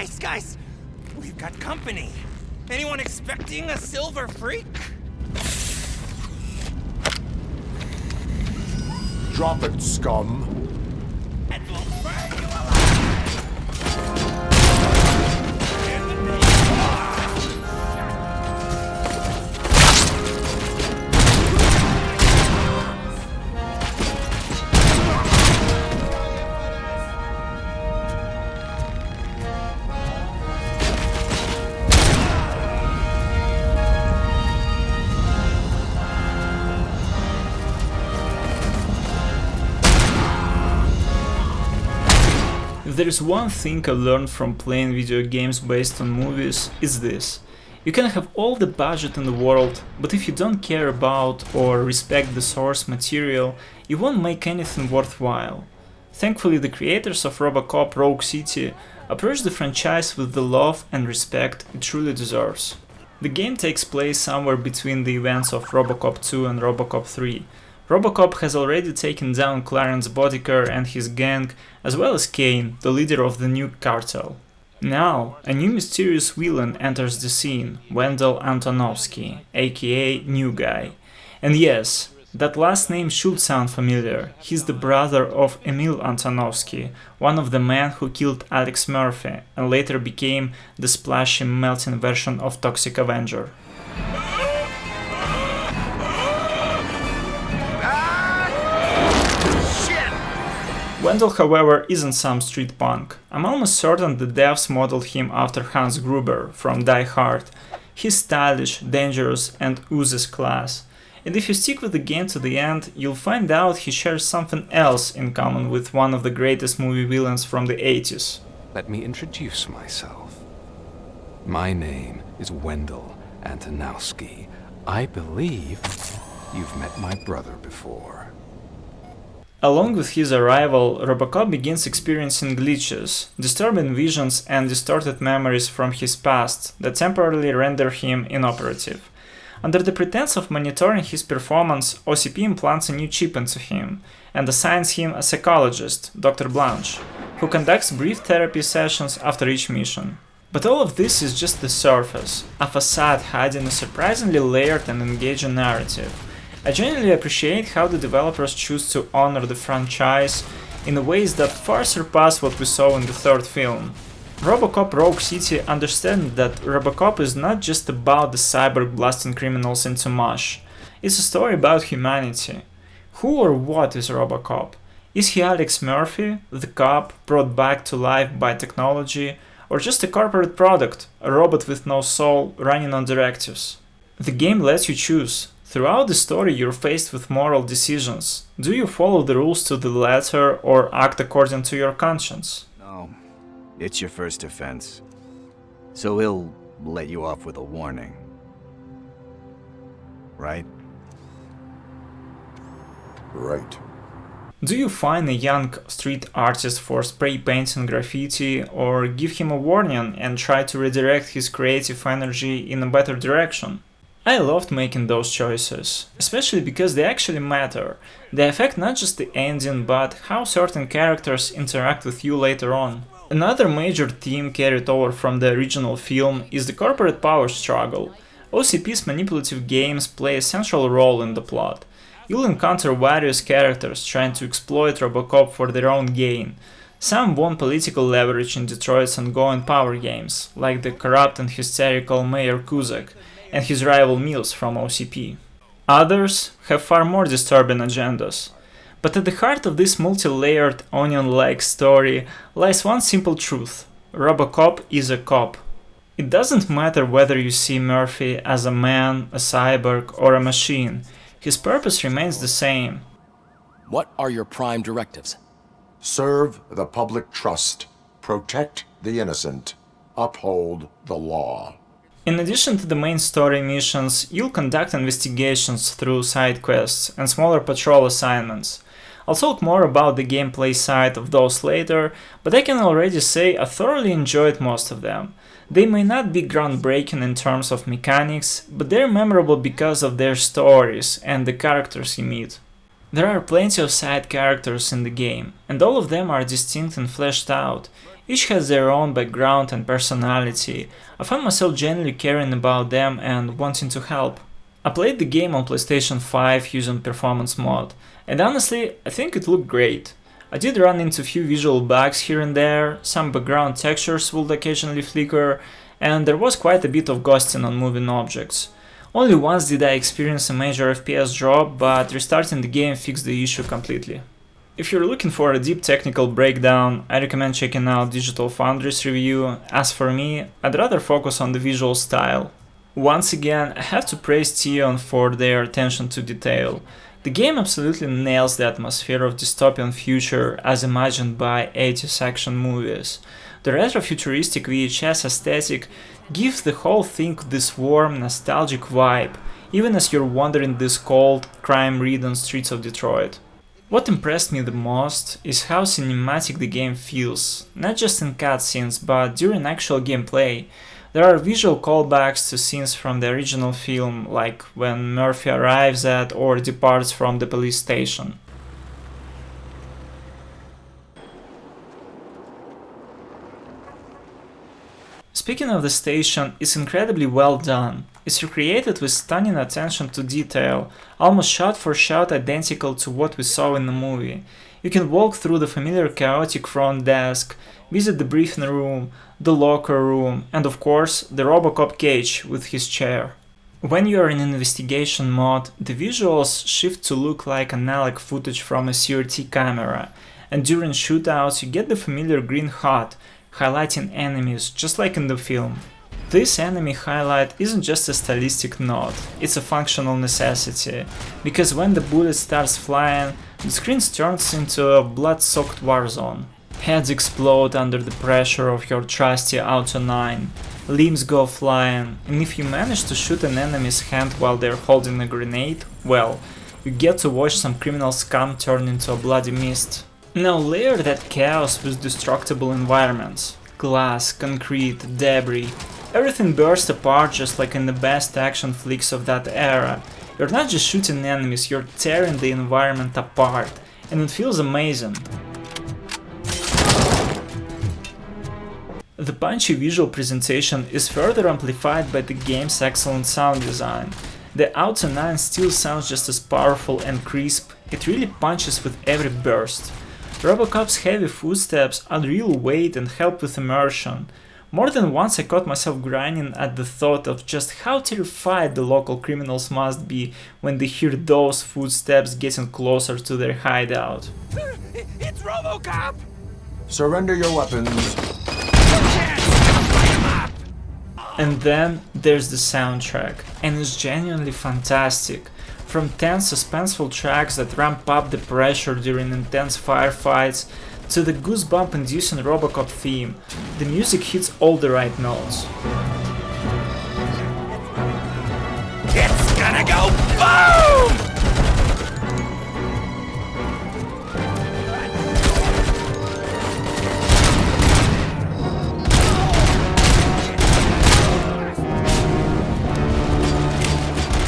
Guys! We've got company. Anyone expecting a silver freak? Drop it, scum. It will burn you alive! In the name If there is one thing I learned from playing video games based on movies, it's this. You can have all the budget in the world, but if you don't care about or respect the source material, you won't make anything worthwhile. Thankfully, the creators of RoboCop Rogue City approach the franchise with the love and respect it truly deserves. The game takes place somewhere between the events of RoboCop 2 and RoboCop 3. RoboCop has already taken down Clarence Boddicker and his gang, as well as Kane, the leader of the new cartel. Now, a new mysterious villain enters the scene, Wendell Antonovsky, aka New Guy. And yes, that last name should sound familiar. He's the brother of Emil Antonovsky, one of the men who killed Alex Murphy and later became the splashy melting version of Toxic Avenger. Wendell, however, isn't some street punk. I'm almost certain the devs modeled him after Hans Gruber from Die Hard. He's stylish, dangerous, and oozes class. And if you stick with the game to the end, you'll find out he shares something else in common with one of the greatest movie villains from the 80s. Let me introduce myself. My name is Wendell Antonowski. I believe you've met my brother before. Along with his arrival, RoboCop begins experiencing glitches, disturbing visions and distorted memories from his past that temporarily render him inoperative. Under the pretense of monitoring his performance, OCP implants a new chip into him and assigns him a psychologist, Dr. Blanche, who conducts brief therapy sessions after each mission. But all of this is just the surface, a facade hiding a surprisingly layered and engaging narrative. I genuinely appreciate how the developers choose to honor the franchise in ways that far surpass what we saw in the third film. RoboCop Rogue City understands that RoboCop is not just about the cyborg blasting criminals into mush. It's a story about humanity. Who or what is RoboCop? Is he Alex Murphy, the cop brought back to life by technology, or just a corporate product, a robot with no soul running on directives? The game lets you choose. Throughout the story, you're faced with moral decisions. Do you follow the rules to the letter or act according to your conscience? No, it's your first offense. So he'll let you off with a warning. Right? Right. Do you fine a young street artist for spray painting graffiti or give him a warning and try to redirect his creative energy in a better direction? I loved making those choices, especially because they actually matter. They affect not just the ending, but how certain characters interact with you later on. Another major theme carried over from the original film is the corporate power struggle. OCP's manipulative games play a central role in the plot. You'll encounter various characters trying to exploit RoboCop for their own gain. Some want political leverage in Detroit's ongoing power games, like the corrupt and hysterical Mayor Kuzak and his rival Mills from OCP. Others have far more disturbing agendas. But at the heart of this multi-layered, onion-like story lies one simple truth: RoboCop is a cop. It doesn't matter whether you see Murphy as a man, a cyborg, or a machine. His purpose remains the same. What are your prime directives? Serve the public trust. Protect the innocent. Uphold the law. In addition to the main story missions, you'll conduct investigations through side quests and smaller patrol assignments. I'll talk more about the gameplay side of those later, but I can already say I thoroughly enjoyed most of them. They may not be groundbreaking in terms of mechanics, but they're memorable because of their stories and the characters you meet. There are plenty of side characters in the game, and all of them are distinct and fleshed out. Each has their own background and personality. I found myself genuinely caring about them and wanting to help. I played the game on PlayStation 5 using performance mod, and honestly, I think it looked great. I did run into a few visual bugs here and there, some background textures would occasionally flicker, and there was quite a bit of ghosting on moving objects. Only once did I experience a major FPS drop, but restarting the game fixed the issue completely. If you're looking for a deep technical breakdown, I recommend checking out Digital Foundry's review. As for me, I'd rather focus on the visual style. Once again, I have to praise Tion for their attention to detail. The game absolutely nails the atmosphere of dystopian future as imagined by 80s action movies. The retro-futuristic VHS aesthetic gives the whole thing this warm, nostalgic vibe, even as you're wandering these cold, crime-ridden streets of Detroit. What impressed me the most is how cinematic the game feels, not just in cutscenes, but during actual gameplay. There are visual callbacks to scenes from the original film, like when Murphy arrives at or departs from the police station. Speaking of the station, it's incredibly well done. It's recreated with stunning attention to detail, almost shot for shot identical to what we saw in the movie. You can walk through the familiar chaotic front desk, visit the briefing room, the locker room, and of course, the RoboCop cage with his chair. When you are in investigation mode, the visuals shift to look like analog footage from a CRT camera, and during shootouts you get the familiar green HUD, highlighting enemies just like in the film. This enemy highlight isn't just a stylistic nod, it's a functional necessity, because when the bullet starts flying, the screen turns into a blood-soaked war zone. Heads explode under the pressure of your trusty Auto 9, limbs go flying, and if you manage to shoot an enemy's hand while they're holding a grenade, well, you get to watch some criminal scum turn into a bloody mist. Now layer that chaos with destructible environments. Glass, concrete, debris. Everything bursts apart just like in the best action flicks of that era. You're not just shooting enemies, you're tearing the environment apart, and it feels amazing. The punchy visual presentation is further amplified by the game's excellent sound design. The Auto 9 still sounds just as powerful and crisp, it really punches with every burst. RoboCop's heavy footsteps add real weight and help with immersion. More than once I caught myself grinding at the thought of just how terrified the local criminals must be when they hear those footsteps getting closer to their hideout. It's RoboCop! Surrender your weapons. And then there's the soundtrack, and it's genuinely fantastic. From tense, suspenseful tracks that ramp up the pressure during intense firefights, to the goosebump-inducing RoboCop theme, the music hits all the right notes. It's gonna go boom!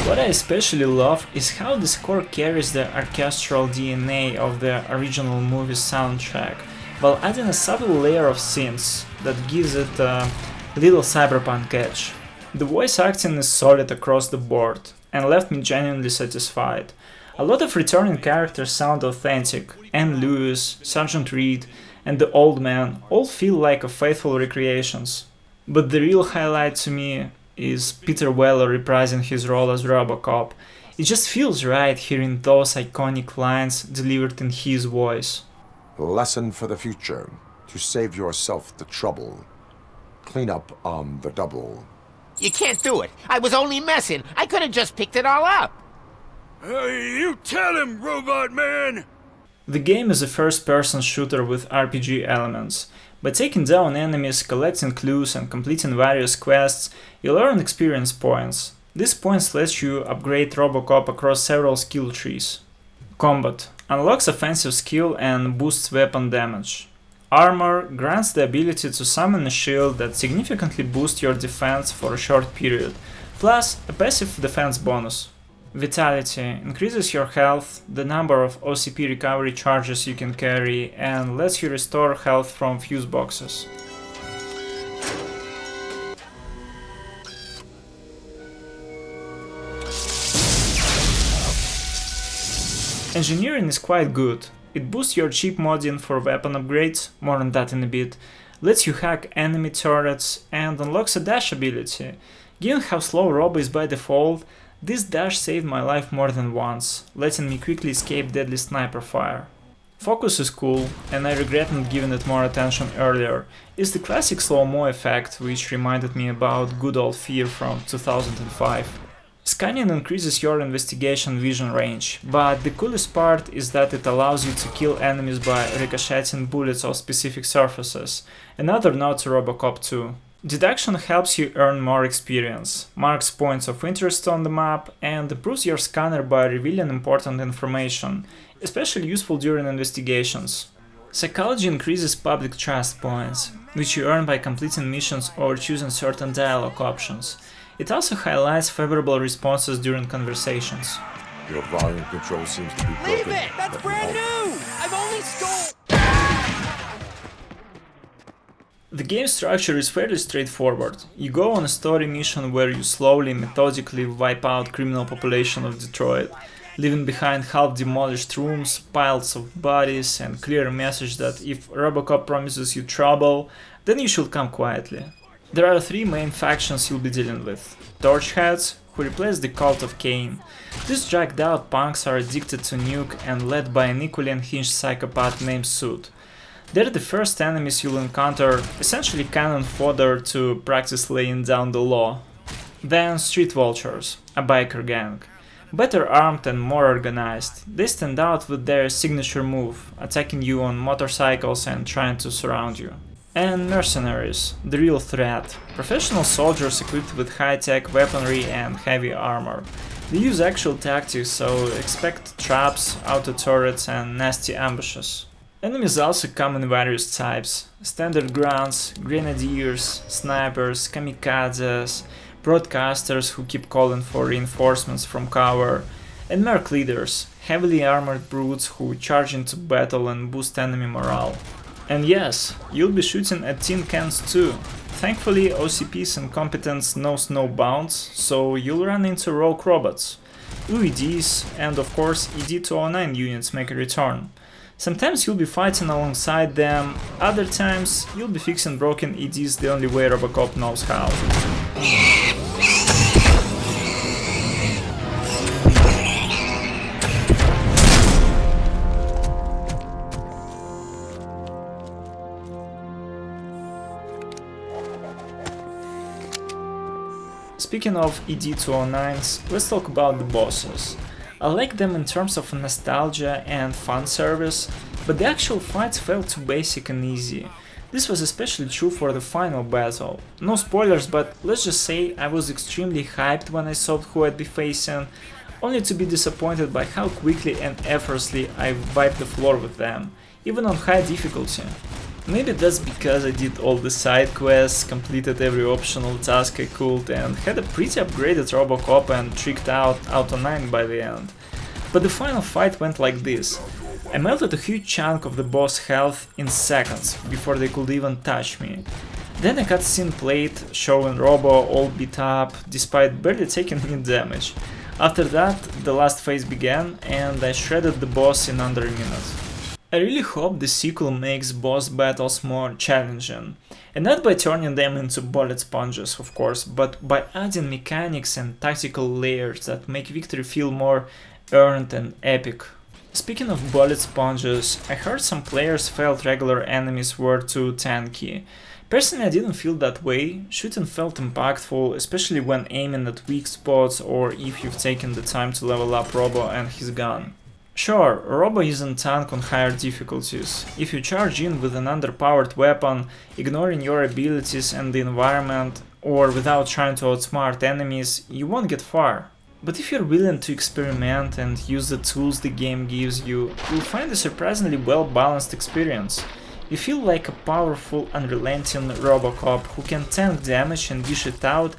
What I especially love is how the score carries the orchestral DNA of the original movie's soundtrack, while adding a subtle layer of synths that gives it a little cyberpunk edge. The voice acting is solid across the board, and left me genuinely satisfied. A lot of returning characters sound authentic, Anne Lewis, Sergeant Reed, and the Old Man all feel like faithful recreations. But the real highlight to me is Peter Weller reprising his role as RoboCop. It just feels right hearing those iconic lines delivered in his voice. Lesson for the future. To save yourself the trouble. Clean up on the double. You can't do it. I was only messing. I could have just picked it all up. Hey, you tell him, Robot Man! The game is a first-person shooter with RPG elements. By taking down enemies, collecting clues and completing various quests, you'll earn experience points. These points let you upgrade RoboCop across several skill trees. Combat unlocks offensive skill and boosts weapon damage. Armor grants the ability to summon a shield that significantly boosts your defense for a short period, plus a passive defense bonus. Vitality increases your health, the number of OCP recovery charges you can carry, and lets you restore health from fuse boxes. Engineering is quite good. It boosts your cheap modding for weapon upgrades, more on that in a bit, lets you hack enemy turrets, and unlocks a dash ability. Given how slow Robo is by default, this dash saved my life more than once, letting me quickly escape deadly sniper fire. Focus is cool, and I regret not giving it more attention earlier. It's the classic slow-mo effect, which reminded me about good old Fear from 2005. Scanning increases your investigation vision range, but the coolest part is that it allows you to kill enemies by ricocheting bullets off specific surfaces, another nod to RoboCop 2. Deduction helps you earn more experience, marks points of interest on the map, and improves your scanner by revealing important information, especially useful during investigations. Psychology increases public trust points, which you earn by completing missions or choosing certain dialogue options. It also highlights favorable responses during conversations. Your volume control seems to be broken. Leave it! That's brand new! I've only stole... The game structure is fairly straightforward. You go on a story mission where you slowly, methodically wipe out criminal population of Detroit, leaving behind half-demolished rooms, piles of bodies, and clear message that if RoboCop promises you trouble, then you should come quietly. There are three main factions you'll be dealing with. Torchheads, who replace the Cult of Cain. These dragged out punks are addicted to nuke and led by an equally unhinged psychopath named Soot. They're the first enemies you'll encounter, essentially cannon fodder to practice laying down the law. Then Street Vultures, a biker gang. Better armed and more organized, they stand out with their signature move, attacking you on motorcycles and trying to surround you. And Mercenaries, the real threat. Professional soldiers equipped with high-tech weaponry and heavy armor. They use actual tactics, so expect traps, auto turrets and nasty ambushes. Enemies also come in various types. Standard grunts, grenadiers, snipers, kamikazes, broadcasters who keep calling for reinforcements from cover, and merc leaders, heavily armored brutes who charge into battle and boost enemy morale. And yes, you'll be shooting at tin cans too. Thankfully, OCP's incompetence knows no bounds, so you'll run into rogue robots. UEDs and of course ED-209 units make a return. Sometimes you'll be fighting alongside them, other times you'll be fixing broken EDs the only way RoboCop knows how. Speaking of ED-209s, let's talk about the bosses. I like them in terms of nostalgia and fan service, but the actual fights felt too basic and easy. This was especially true for the final battle. No spoilers, but let's just say I was extremely hyped when I saw who I'd be facing, only to be disappointed by how quickly and effortlessly I wiped the floor with them, even on high difficulty. Maybe that's because I did all the side quests, completed every optional task I could, and had a pretty upgraded RoboCop and tricked out Auto 9 by the end. But the final fight went like this. I melted a huge chunk of the boss' health in seconds, before they could even touch me. Then a cutscene played, showing Robo all beat up, despite barely taking any damage. After that, the last phase began, and I shredded the boss in under a minute. I really hope the sequel makes boss battles more challenging, and not by turning them into bullet sponges, of course, but by adding mechanics and tactical layers that make victory feel more earned and epic. Speaking of bullet sponges, I heard some players felt regular enemies were too tanky. Personally, I didn't feel that way. Shooting felt impactful, especially when aiming at weak spots or if you've taken the time to level up Robo and his gun. Sure, Robo isn't tank on higher difficulties. If you charge in with an underpowered weapon, ignoring your abilities and the environment, or without trying to outsmart enemies, you won't get far. But if you're willing to experiment and use the tools the game gives you, you'll find a surprisingly well-balanced experience. You feel like a powerful, unrelenting RoboCop who can tank damage and dish it out,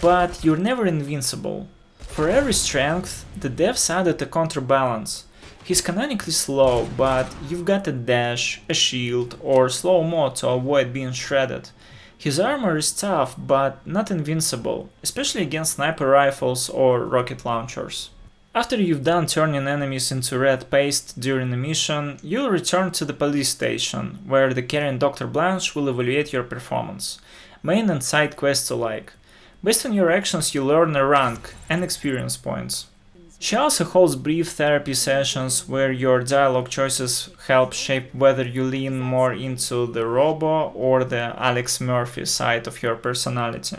but you're never invincible. For every strength, the devs added a counterbalance. He's canonically slow, but you've got a dash, a shield, or slow mo to avoid being shredded. His armor is tough, but not invincible, especially against sniper rifles or rocket launchers. After you've done turning enemies into red paste during a mission, you'll return to the police station, where the caring Dr. Blanche will evaluate your performance, main and side quests alike. Based on your actions you learn a rank and experience points. She also holds brief therapy sessions where your dialogue choices help shape whether you lean more into the Robo or the Alex Murphy side of your personality.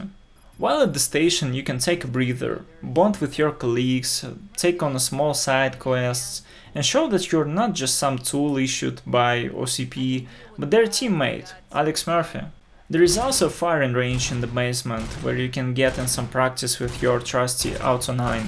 While at the station you can take a breather, bond with your colleagues, take on small side quests, and show that you're not just some tool issued by OCP, but their teammate, Alex Murphy. There is also a firing range in the basement, where you can get in some practice with your trusty Auto 9.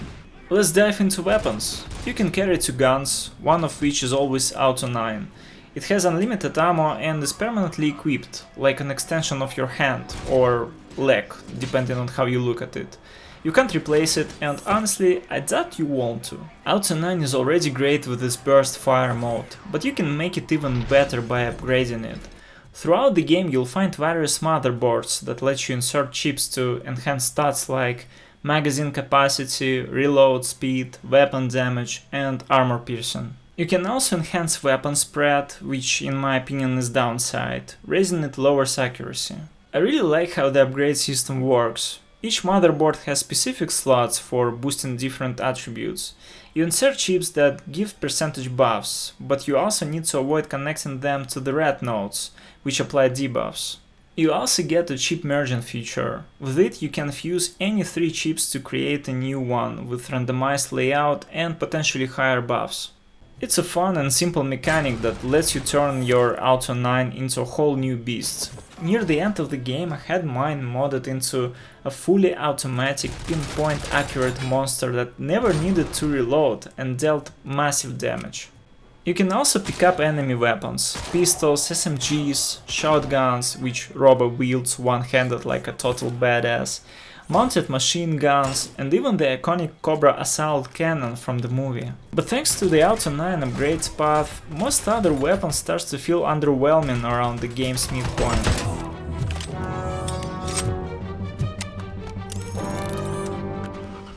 Let's dive into weapons. You can carry 2 guns, one of which is always Auto 9. It has unlimited ammo and is permanently equipped, like an extension of your hand, or leg, depending on how you look at it. You can't replace it, and honestly, I doubt you want to. Auto 9 is already great with its burst fire mode, but you can make it even better by upgrading it. Throughout the game you'll find various motherboards that let you insert chips to enhance stats like magazine capacity, reload speed, weapon damage, and armor piercing. You can also enhance weapon spread, which in my opinion is downside, raising it lowers accuracy. I really like how the upgrade system works. Each motherboard has specific slots for boosting different attributes. You insert chips that give percentage buffs, but you also need to avoid connecting them to the red nodes, which apply debuffs. You also get a chip merging feature. With it you can fuse any 3 chips to create a new one with randomized layout and potentially higher buffs. It's a fun and simple mechanic that lets you turn your Auto 9 into a whole new beast. Near the end of the game I had mine modded into a fully automatic pinpoint accurate monster that never needed to reload and dealt massive damage. You can also pick up enemy weapons, pistols, SMGs, shotguns, which Robo wields one-handed like a total badass, mounted machine guns, and even the iconic Cobra assault cannon from the movie. But thanks to the Auto 9 upgrades path, most other weapons start to feel underwhelming around the game's midpoint.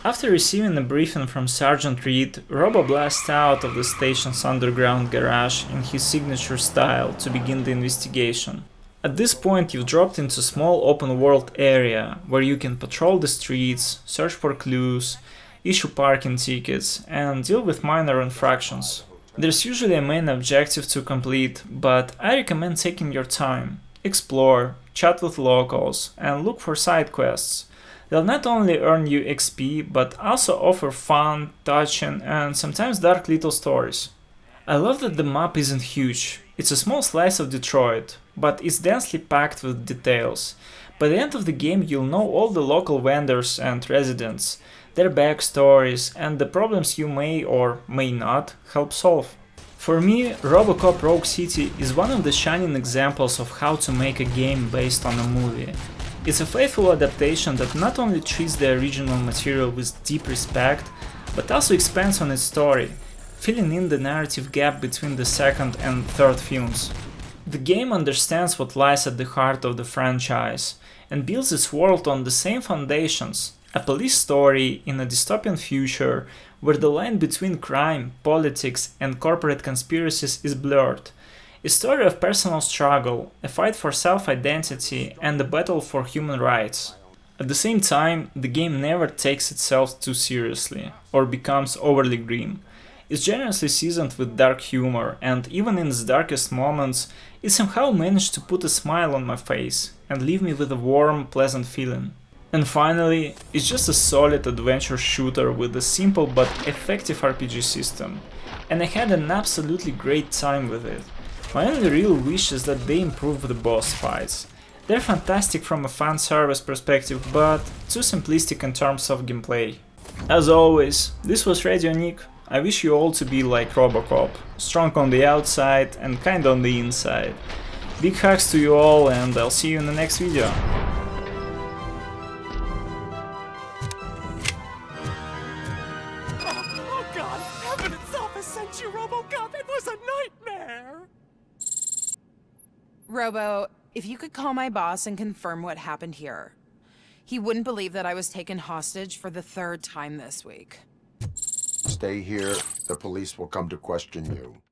After receiving a briefing from Sergeant Reed, Robo blasts out of the station's underground garage in his signature style to begin the investigation. At this point you've dropped into a small open world area where you can patrol the streets, search for clues, issue parking tickets, and deal with minor infractions. There's usually a main objective to complete, but I recommend taking your time. Explore, chat with locals, and look for side quests. They'll not only earn you XP, but also offer fun, touching, and sometimes dark little stories. I love that the map isn't huge. It's a small slice of Detroit, but it's densely packed with details. By the end of the game you'll know all the local vendors and residents, their backstories, and the problems you may or may not help solve. For me, RoboCop Rogue City is one of the shining examples of how to make a game based on a movie. It's a faithful adaptation that not only treats the original material with deep respect, but also expands on its story, filling in the narrative gap between the second and third films. The game understands what lies at the heart of the franchise, and builds its world on the same foundations, a police story in a dystopian future where the line between crime, politics, and corporate conspiracies is blurred. A story of personal struggle, a fight for self-identity, and a battle for human rights. At the same time, the game never takes itself too seriously, or becomes overly grim. It's generously seasoned with dark humor, and even in its darkest moments, it somehow managed to put a smile on my face, and leave me with a warm, pleasant feeling. And finally, it's just a solid adventure shooter with a simple but effective RPG system, and I had an absolutely great time with it. My only real wish is that they improve the boss fights. They're fantastic from a fan service perspective, but too simplistic in terms of gameplay. As always, this was Radio Nick. I wish you all to be like RoboCop, strong on the outside and kind on the inside. Big hugs to you all, and I'll see you in the next video. Robo, if you could call my boss and confirm what happened here. He wouldn't believe that I was taken hostage for the 3rd time this week. Stay here. The police will come to question you.